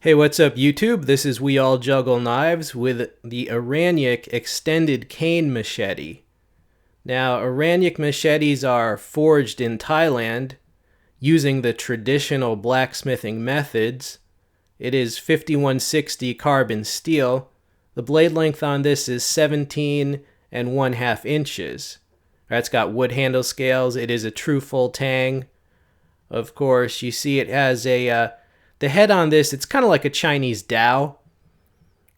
Hey, what's up, YouTube? This is We All Juggle Knives with the Aranyik Extended Cane Machete. Now, Aranyik machetes are forged in Thailand using the traditional blacksmithing methods. It is 5160 carbon steel. The blade length on this is 17 and 1/2 inches. It's got wood handle scales. It is a true full tang. Of course, you see it has the head on this, it's kind of like a Chinese dao,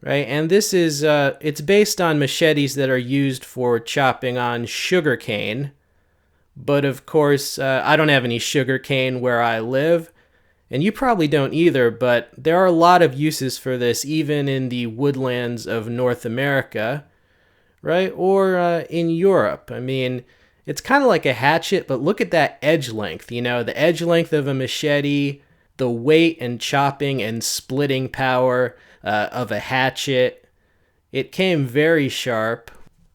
right? And this is, it's based on machetes that are used for chopping on sugar cane. But of course, I don't have any sugar cane where I live, and you probably don't either, but there are a lot of uses for this, even in the woodlands of North America, right? Or in Europe. I mean, it's kind of like a hatchet, but look at that edge length, the edge length of a machete, the weight and chopping and splitting power of a hatchet. It came very sharp.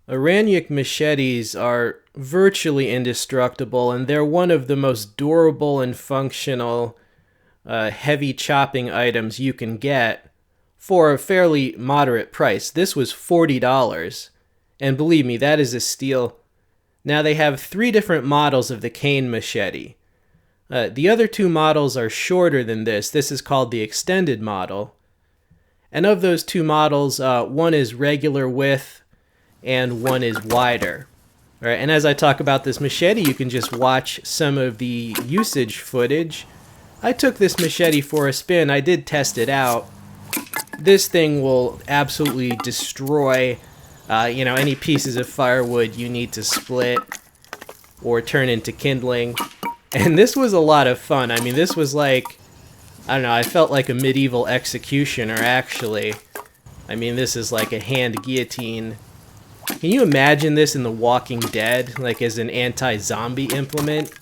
Aranyik machetes are virtually indestructible, and they're one of the most durable and functional heavy chopping items you can get for a fairly moderate price. This was $40, and believe me, that is a steal. Now, they have 3 different models of the cane machete. The other 2 models are shorter than this. This is called the extended model. And of those 2 models, one is regular width and one is wider. All right, and as I talk about this machete, you can just watch some of the usage footage. I took this machete for a spin. I did test it out. This thing will absolutely destroy any pieces of firewood you need to split or turn into kindling. And this was a lot of fun. I mean, this was like, I don't know, I felt like a medieval executioner, actually. I mean, this is like a hand guillotine. Can you imagine this in The Walking Dead, like as an anti-zombie implement?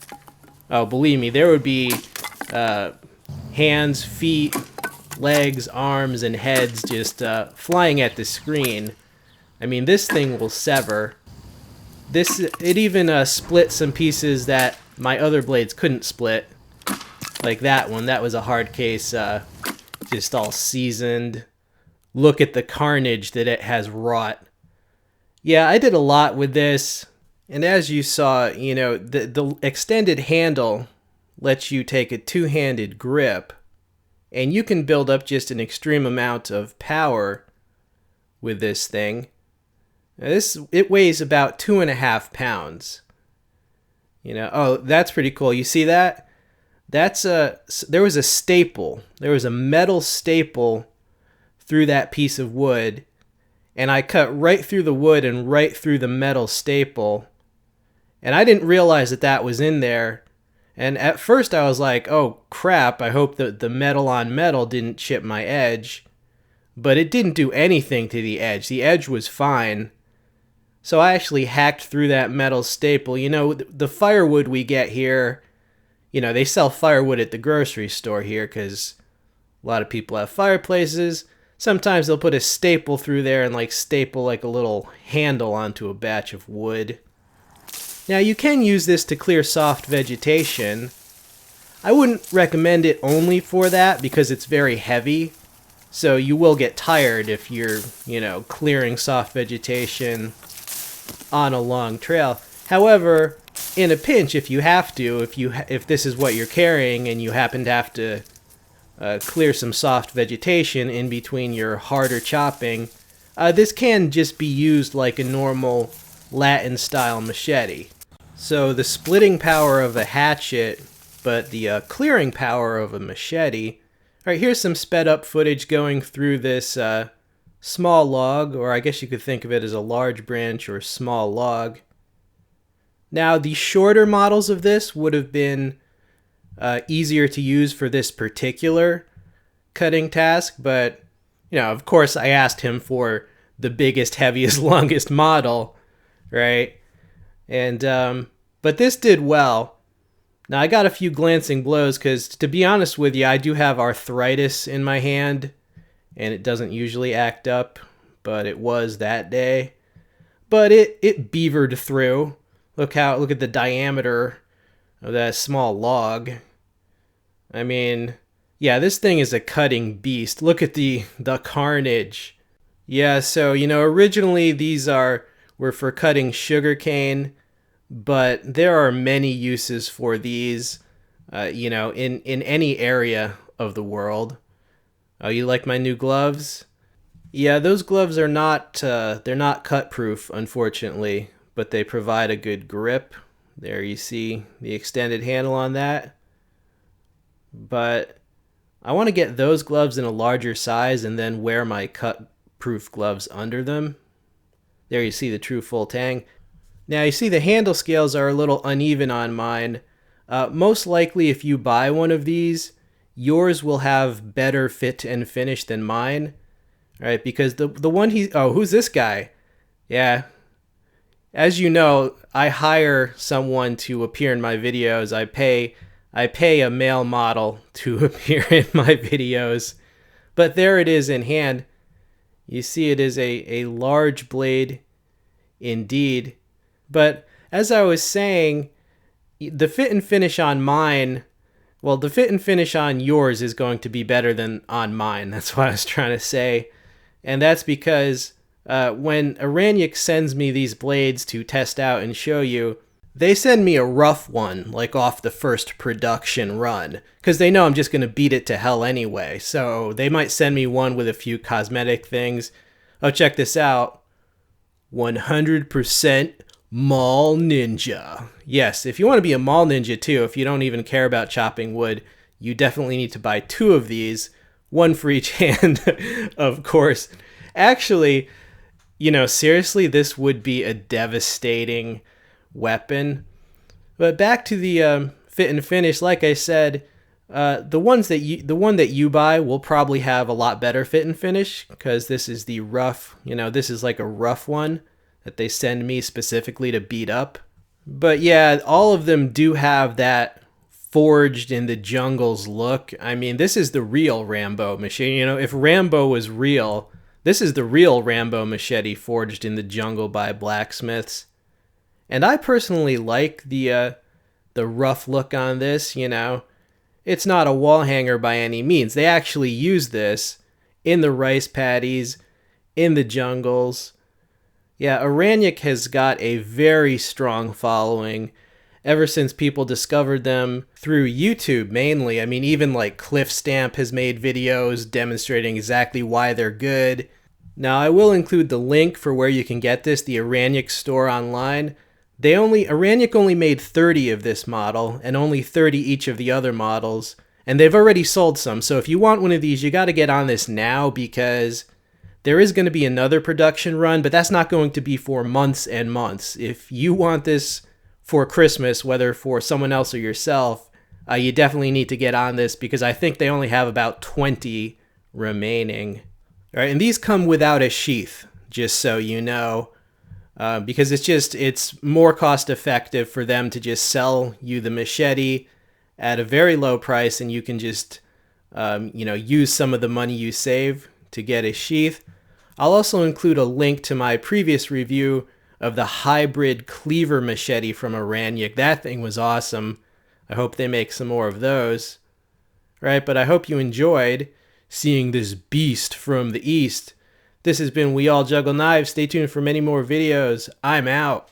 Oh, believe me, there would be hands, feet, legs, arms, and heads just flying at the screen. I mean, this thing will sever. It even split some pieces that my other blades couldn't split. Like that one. That was a hard case, just all seasoned. Look at the carnage that it has wrought. Yeah, I did a lot with this. And as you saw, the extended handle lets you take a 2-handed grip. And you can build up just an extreme amount of power with this thing. Now it weighs about 2.5 pounds. Oh, that's pretty cool. You see that? There was a staple. There was a metal staple through that piece of wood, and I cut right through the wood and right through the metal staple. And I didn't realize that was in there. And at first I was like, oh crap, I hope that the metal on metal didn't chip my edge. But it didn't do anything to the edge. The edge was fine. So I actually hacked through that metal staple. The firewood we get here, they sell firewood at the grocery store here because a lot of people have fireplaces. Sometimes they'll put a staple through there and staple like a little handle onto a batch of wood. Now, you can use this to clear soft vegetation. I wouldn't recommend it only for that because it's very heavy. So you will get tired if you're, clearing soft vegetation on a long trail. However, in a pinch, if you have to, if this is what you're carrying and you happen to have to clear some soft vegetation in between your harder chopping, this can just be used like a normal Latin-style machete. So the splitting power of a hatchet, but the clearing power of a machete. All right, here's some sped-up footage going through this small log, or I guess you could think of it as a large branch or small log. Now, the shorter models of this would have been easier to use for this particular cutting task, but, of course I asked him for the biggest, heaviest, longest model, right? And, but this did well. Now, I got a few glancing blows because, to be honest with you, I do have arthritis in my hand, and it doesn't usually act up, but it was that day. But it beavered through. Look at the diameter of that small log. I mean, Yeah, this thing is a cutting beast. Look at the carnage. Yeah, so originally these were for cutting sugarcane, but there are many uses for these, in any area of the world. Oh, you like my new gloves? Yeah, those gloves are not they're not cut proof, unfortunately, but they provide a good grip. There you see the extended handle on that. But I want to get those gloves in a larger size and then wear my cut proof gloves under them. There you see the true full tang. Now you see the handle scales are a little uneven on mine. Most likely if you buy one of these, yours will have better fit and finish than mine. Right? Because the one who's this guy? Yeah. As you know, I hire someone to appear in my videos. I pay a male model to appear in my videos. But there it is in hand. You see it is a large blade indeed. But as I was saying, the fit and finish on mine, well, the fit and finish on yours is going to be better than on mine. That's what I was trying to say. And that's because when Aranyik sends me these blades to test out and show you, they send me a rough one, like off the first production run, because they know I'm just going to beat it to hell anyway. So they might send me one with a few cosmetic things. Oh, check this out. 100% Mall Ninja. Yes, if you want to be a Mall Ninja too, if you don't even care about chopping wood, you definitely need to buy 2 of these. One for each hand, of course. Actually, seriously, this would be a devastating weapon. But back to the fit and finish, like I said, the one that you buy will probably have a lot better fit and finish because this is the rough, this is like a rough one that they send me specifically to beat up. But yeah, all of them do have that forged in the jungles look. I mean, this is the real Rambo machete. If Rambo was real, this is the real Rambo machete forged in the jungle by blacksmiths. And I personally like the rough look on this. It's not a wall hanger by any means. They actually use this in the rice paddies, in the jungles. Yeah, Aranyik has got a very strong following ever since people discovered them through YouTube mainly. I mean, even like Cliff Stamp has made videos demonstrating exactly why they're good. Now, I will include the link for where you can get this, the Aranyik store online. Aranyik only made 30 of this model and only 30 each of the other models, and they've already sold some. So if you want one of these, you got to get on this now because there is going to be another production run, but that's not going to be for months and months. If you want this for Christmas, whether for someone else or yourself, you definitely need to get on this because I think they only have about 20 remaining. All right, and these come without a sheath, just so you know, because it's more cost effective for them to just sell you the machete at a very low price, and you can just use some of the money you save to get a sheath. I'll also include a link to my previous review of the hybrid cleaver machete from Aranyik. That thing was awesome. I hope they make some more of those. Right, but I hope you enjoyed seeing this beast from the east. This has been We All Juggle Knives. Stay tuned for many more videos. I'm out.